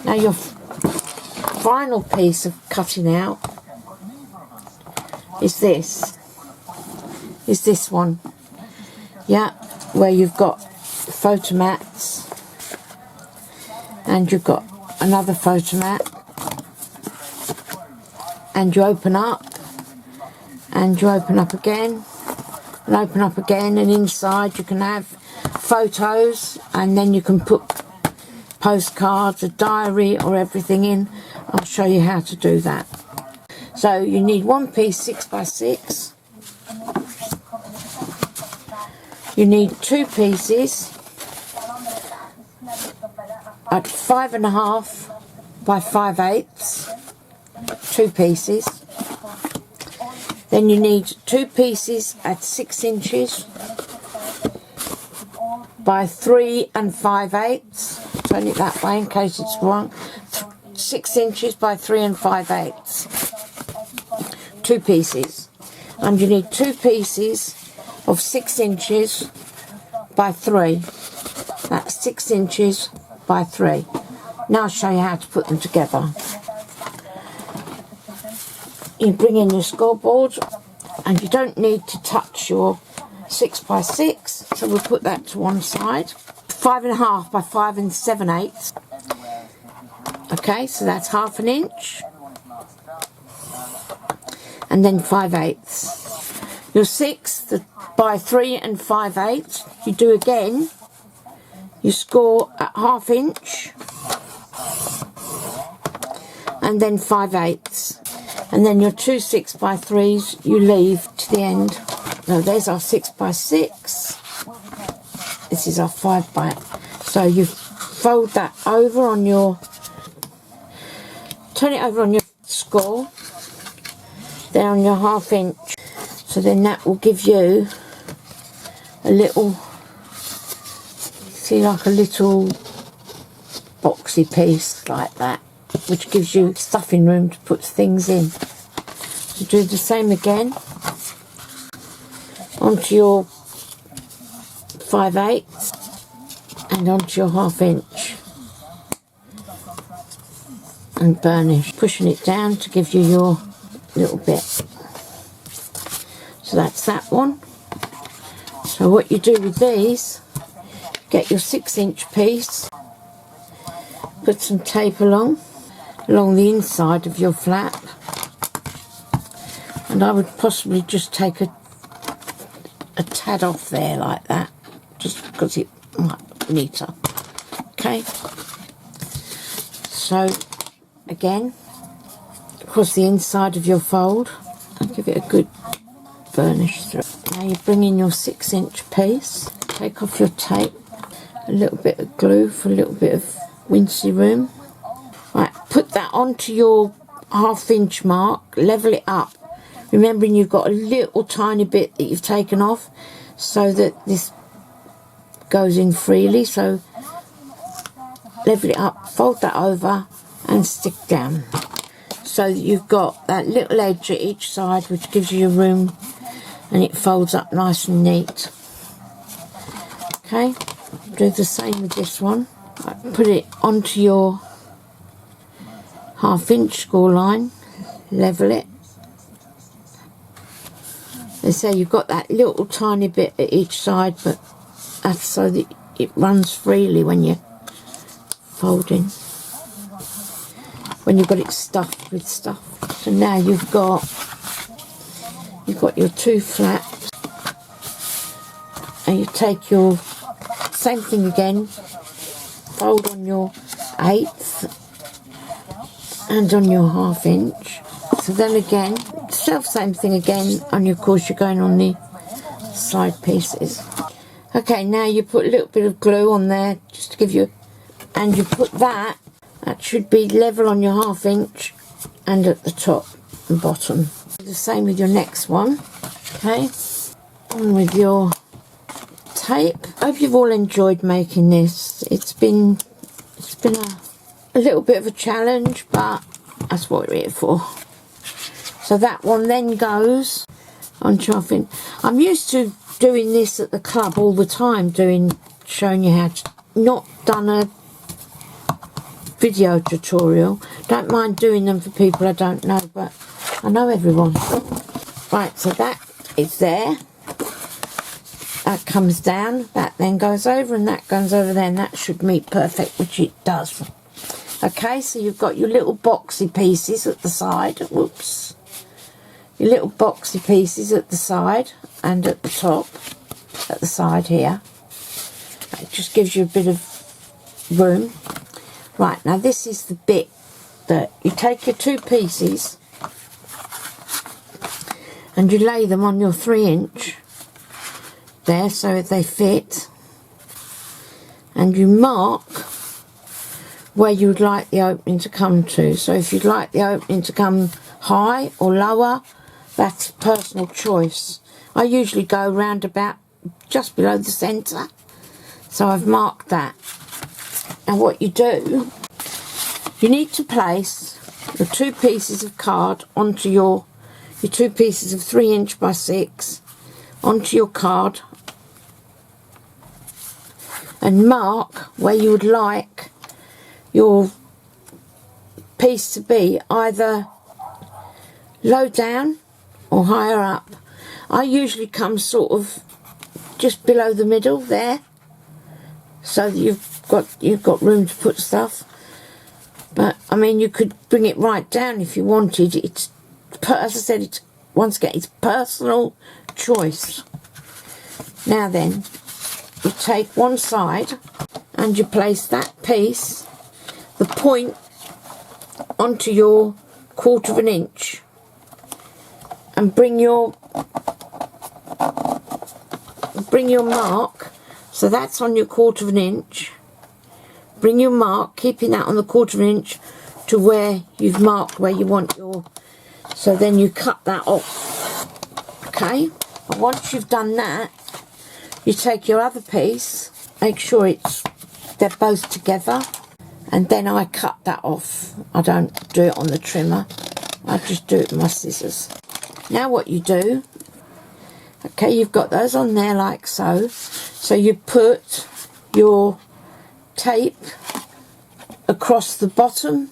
Now your final piece of cutting out is this one, yeah, where you've got photo mats and you've got another photo mat, and you open up and you open up again and open up again, and inside you can have photos, and then you can put postcards, a diary or everything in. I'll show you how to do that. So you need one piece 6 by 6. You need two pieces at 5.5 by 5/8, two pieces. Then you need two pieces at 6 inches by 3 5/8. Turn it that way in case it's wrong. 6 inches by 3 5/8. Two pieces. And you need two pieces of 6 inches by 3. That's 6 inches by 3. Now I'll show you how to put them together. You bring in your scoreboard, and you don't need to touch your 6 by 6, so we'll put that to one side. 5.5 by 5 7/8. Okay, so that's 1/2 inch, and then 5/8. Your 6 by 3 5/8, you do again. You score at 1/2 inch, and then 5/8. And then your two 6 by 3s you leave to the end. Now there's our 6 by 6. This is our 5 by. So you fold that over on your, turn it over on your score, then on your 1/2 inch. So then that will give you a little, see, like a little boxy piece like that, which gives you stuffing room to put things in. So do the same again onto your 5/8 and onto your 1/2 inch, and burnish, pushing it down to give you your little bit. So that's that one. So what you do with these, get your 6 inch piece, put some tape along the inside of your flap, and I would possibly just take a tad off there like that, just because it might be neater. Okay, so again across the inside of your fold and give it a good burnish through. Now you bring in your 6 inch piece, take off your tape, a little bit of glue for a little bit of wincy room. Right, put that onto your 1/2 inch mark, level it up, remembering you've got a little tiny bit that you've taken off so that this goes in freely. So level it up, fold that over and stick down, so that you've got that little edge at each side which gives you room, and it folds up nice and neat. Okay, do the same with this one. Right, put it onto your 1/2 inch score line, level it. They say you've got that little tiny bit at each side, but that's so that it runs freely when you're folding, when you've got it stuffed with stuff. So now you've got your two flaps, and you take your same thing again, fold on your 1/8 and on your 1/2 inch. So then again, same thing again, and of course you're going on the side pieces. Okay, now you put a little bit of glue on there just to give you, and you put that should be level on your 1/2 inch and at the top and bottom. The same with your next one. Okay, on with your tape. I hope you've all enjoyed making this. It's been a little bit of a challenge, but that's what we're here for. So that one then goes on chopping. I'm used to doing this at the club all the time, showing you how to, not done a video tutorial. Don't mind doing them for people I don't know, but I know everyone. Right, so that is there. That comes down, that then goes over, and that goes over there, and that should meet perfect, which it does. Okay, so you've got your little boxy pieces at the side. Whoops. Your little boxy pieces at the side and at the top, at the side here. It just gives you a bit of room. Right, now this is the bit that you take your 2 pieces and you lay them on your 3-inch there so they fit, and you mark where you would like the opening to come to. So if you'd like the opening to come high or lower, that's personal choice. I usually go round about just below the centre, so I've marked that. Now what you do, you need to place your 2 pieces of card onto your 2 pieces of 3-inch by 6 onto your card, and mark where you would like your piece to be, either low down or higher up. I usually come sort of just below the middle there, so that you've got room to put stuff. But I mean, you could bring it right down if you wanted. It's, as I said, it's, once again, it's personal choice. Now then, you take one side and you place that piece, the point, onto your 1/4 inch, and bring your mark. So that's on your 1/4 inch. Bring your mark, keeping that on the 1/4 inch, to where you've marked where you want your. So then you cut that off. Okay. And once you've done that, you take your other piece, make sure they're both together, and then I cut that off. I don't do it on the trimmer, I just do it with my scissors. Now what you do, okay, you've got those on there like so. So you put your tape across the bottom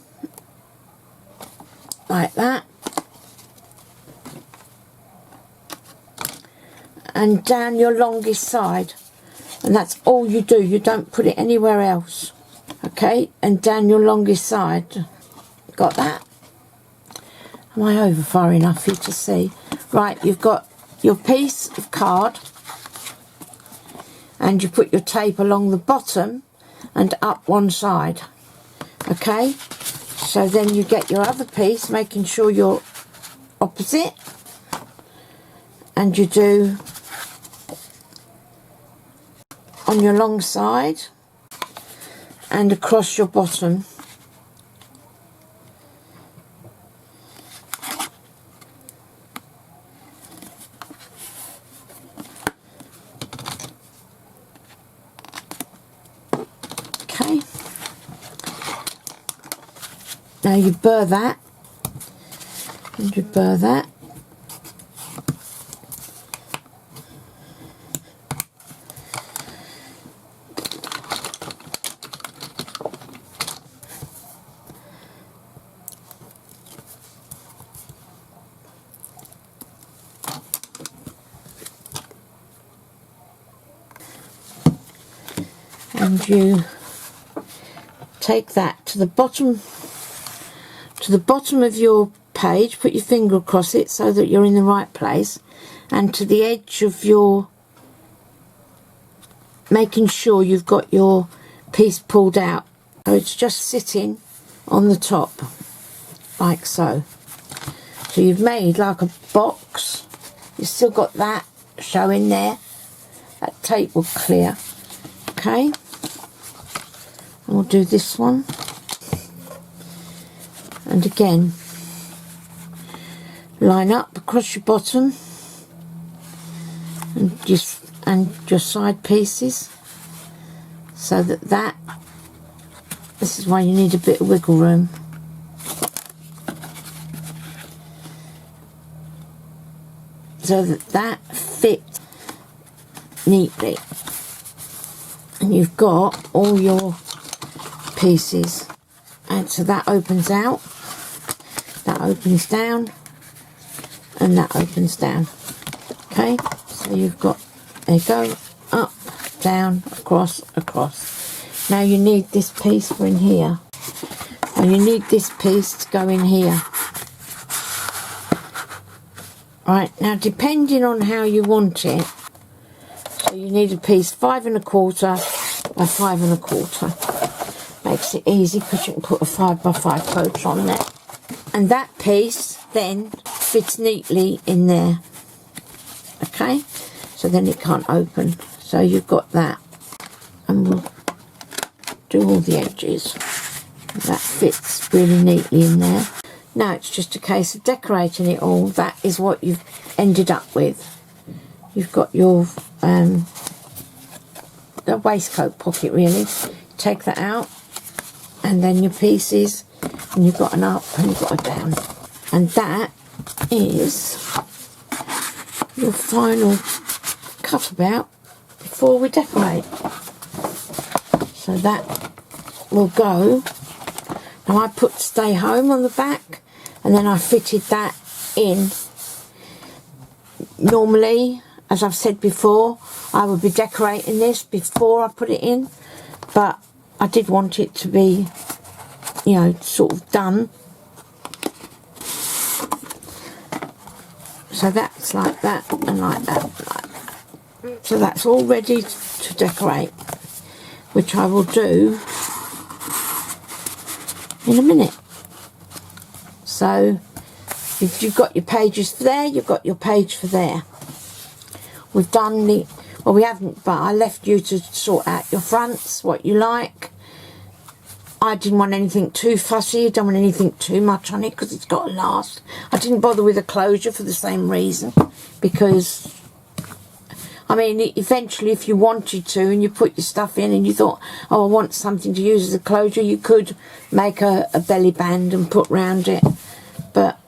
like that, and down your longest side, and that's all you do. You don't put it anywhere else. Okay, and down your longest side. Got that? Am I over far enough for you to see? Right, you've got your piece of card, and you put your tape along the bottom and up one side. Okay, so then you get your other piece, making sure you're opposite, and you do on your long side and across your bottom. Okay, now you burr that, and you burr that. And you take that to the bottom of your page, put your finger across it so that you're in the right place, and to the edge of your, making sure you've got your piece pulled out so it's just sitting on the top like so. So you've made like a box. You've still got that showing there. That tape will clear. Okay, and we'll do this one, and again line up across your bottom and your side pieces, so that this is why you need a bit of wiggle room. So that fits neatly, and you've got all your pieces And so that opens out, that opens down, and that opens down. Okay, so you've got, there you go, up, down, across, across. Now you need this piece for in here. And you need this piece to go in here. Right, now depending on how you want it, so you need a piece 5 1/4 by 5 1/4. Makes it easy because you can put a 5 by 5 coach on there. And that piece then fits neatly in there. Okay, so then it can't open. So you've got that. And we'll do all the edges. That fits really neatly in there. Now it's just a case of decorating it all. That is what you've ended up with. You've got your the waistcoat pocket really. Take that out, and then your pieces, and you've got an up and you've got a down. And that is your final cut about before we decorate. So that will go. Now I put stay home on the back, and then I fitted that in. Normally, as I've said before, I would be decorating this before I put it in, but I did want it to be, you know, sort of done. So that's like that and like that, like that. So that's all ready to decorate, which I will do in a minute. So if you've got your pages for there, you've got your page for there. We've done the, well we haven't, but I left you to sort out your fronts, what you like. I didn't want anything too fussy, don't want anything too much on it because it's got to last. I didn't bother with a closure for the same reason, because I mean, eventually if you wanted to and you put your stuff in and you thought, oh, I want something to use as a closure, you could make a belly band and put round it. But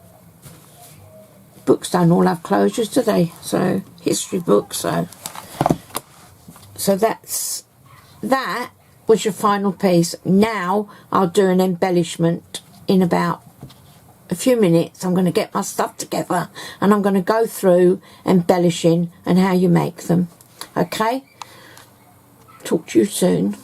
books don't all have closures, do they? So, history books, so that was your final piece. Now I'll do an embellishment in about a few minutes. I'm going to get my stuff together and I'm going to go through embellishing and how you make them. Okay, talk to you soon.